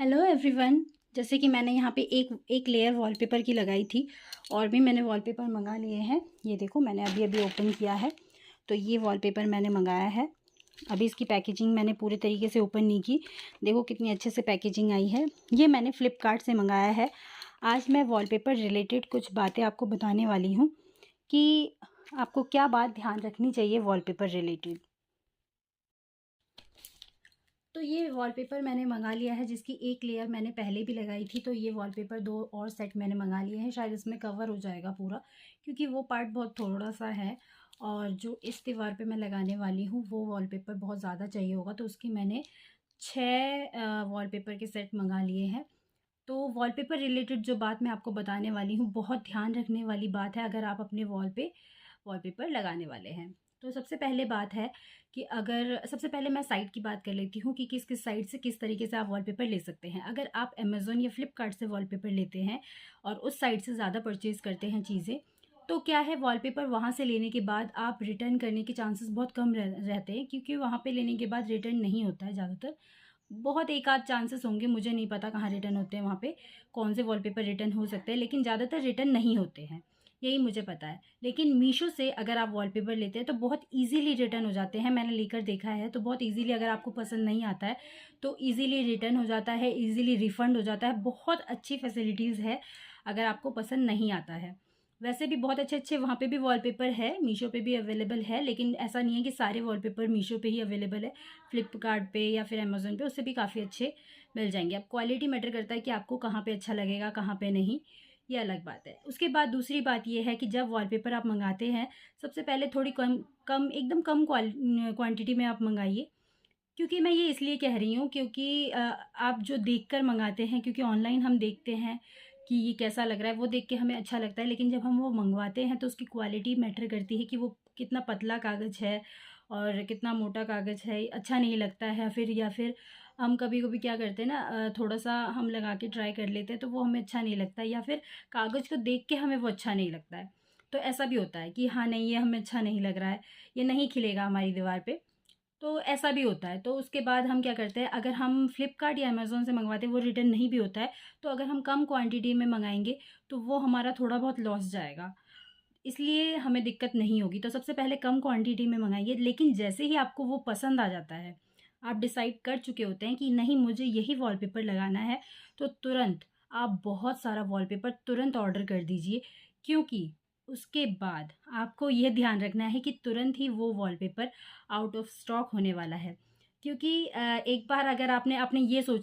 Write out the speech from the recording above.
Hello everyone. जैसे कि मैंने यहाँ पे एक एक लेयर वॉलपेपर की लगाई थी और भी मैंने वॉलपेपर मंगा लिए हैं। ये देखो, मैंने अभी अभी ओपन किया है। तो ये वॉलपेपर मैंने मंगाया है। अभी इसकी पैकेजिंग मैंने पूरे तरीके से ओपन नहीं की। देखो कितनी अच्छे से पैकेजिंग आई है। ये मैंने फ़्लिपकार्ट से मंगाया है। आज मैं वॉलपेपर रिलेटेड कुछ बातें आपको बताने वाली हूँ कि आपको क्या बात ध्यान रखनी चाहिए वॉलपेपर रिलेटेड। तो ये वॉलपेपर मैंने मंगा लिया है, जिसकी एक लेयर मैंने पहले भी लगाई थी। तो ये वॉलपेपर 2 और सेट मैंने मंगा लिए हैं। शायद इसमें कवर हो जाएगा पूरा, क्योंकि वो पार्ट बहुत थोड़ा-सा है और जो इस दीवार पे मैं लगाने वाली हूँ वो वॉलपेपर बहुत ज़्यादा चाहिए होगा। तो उसकी मैंने 6 वॉलपेपर के सेट मंगा लिए हैं। तो वॉलपेपर रिलेटेड जो बात मैं आपको बताने वाली हूँ, बहुत ध्यान रखने वाली बात है अगर आप अपने वॉल पे वॉलपेपर लगाने वाले हैं। तो सबसे पहले बात है कि अगर सबसे पहले मैं साइट की बात कर लेती हूँ कि किस-किस साइट से किस तरीके से आप वॉलपेपर ले सकते हैं। अगर आप अमेज़न या फ्लिपकार्ट से वॉलपेपर लेते हैं और उस साइट से ज़्यादा परचेज़ करते हैं चीज़ें, तो क्या है, वॉलपेपर वहाँ से लेने के बाद आप रिटर्न करने के चांसेस बहुत कम रहते हैं, क्योंकि वहाँ पे लेने के बाद रिटर्न नहीं होता है ज़्यादातर। बहुत एक आध चांसेस होंगे, मुझे नहीं पता कहाँ रिटर्न होते हैं वहाँ पे, कौन से वॉलपेपर रिटर्न हो सकते हैं, लेकिन ज़्यादातर रिटर्न नहीं होते हैं, यही मुझे पता है। लेकिन मीशो से अगर आप वॉलपेपर लेते हैं तो बहुत ईज़िली रिटर्न हो जाते हैं, मैंने लेकर देखा है। तो बहुत ईज़िली, अगर आपको पसंद नहीं आता है तो ईज़िली रिटर्न हो जाता है, ईज़िली रिफ़ंड हो जाता है। बहुत अच्छी फैसिलिटीज़ है अगर आपको पसंद नहीं आता है। वैसे भी बहुत अच्छे-अच्छे वहाँ पे भी वॉलपेपर है, मीशो पे भी अवेलेबल है, लेकिन ऐसा नहीं है कि सारे वॉलपेपर मीशो पे ही अवेलेबल है। फ्लिपकार्ट पे या फिर अमेज़न पे उससे भी काफ़ी अच्छे मिल जाएँगे। अब क्वालिटी मैटर करता है कि आपको कहाँ पे अच्छा लगेगा, कहाँ पे नहीं, ये अलग बात है। उसके बाद दूसरी बात ये है कि जब वॉलपेपर आप मँगाते हैं, सबसे पहले थोड़ी कम कम एकदम कम क्वांटिटी में आप मँगाइए। क्योंकि मैं ये इसलिए कह रही हूँ, क्योंकि आप जो देखकर मँगाते हैं, क्योंकि ऑनलाइन हम देखते हैं कि ये कैसा लग रहा है, वो देख के हमें अच्छा लगता है, लेकिन जब हम वो मँगवाते हैं तो उसकी क्वालिटी मैटर करती है कि वो कितना पतला कागज़ है और कितना मोटा कागज़ है, अच्छा नहीं लगता है। या फिर हम कभी-कभी क्या करते हैं ना, थोड़ा-सा हम लगा के ट्राई कर लेते हैं तो वो हमें अच्छा नहीं लगता है, या फिर कागज़ को देख के हमें वो अच्छा नहीं लगता है। तो ऐसा भी होता है कि हाँ, नहीं ये हमें अच्छा नहीं लग रहा है, ये नहीं खिलेगा हमारी दीवार पे। तो ऐसा भी होता है। तो उसके बाद हम क्या करते हैं, अगर हम फ्लिपकार्ट या अमेज़न से मँगवाते हैं, वो रिटर्न नहीं भी होता है, तो अगर हम कम क्वांटिटी में मँगाएँगे, तो वो हमारा थोड़ा बहुत लॉस जाएगा। इसलिए हमें दिक्कत नहीं होगी। तो सबसे पहले कम क्वांटिटी में मँगाइए, लेकिन जैसे ही आपको वो पसंद आ जाता है, आप डिसाइड कर चुके होते हैं कि नहीं मुझे यही वॉलपेपर लगाना है, तो तुरंत आप बहुत सारा वॉलपेपर तुरंत ऑर्डर कर दीजिए, क्योंकि उसके बाद आपको ये ध्यान रखना है कि तुरंत ही वो वॉलपेपर आउट ऑफ स्टॉक होने वाला है। क्योंकि एक बार अगर आपने आपने ये सोचा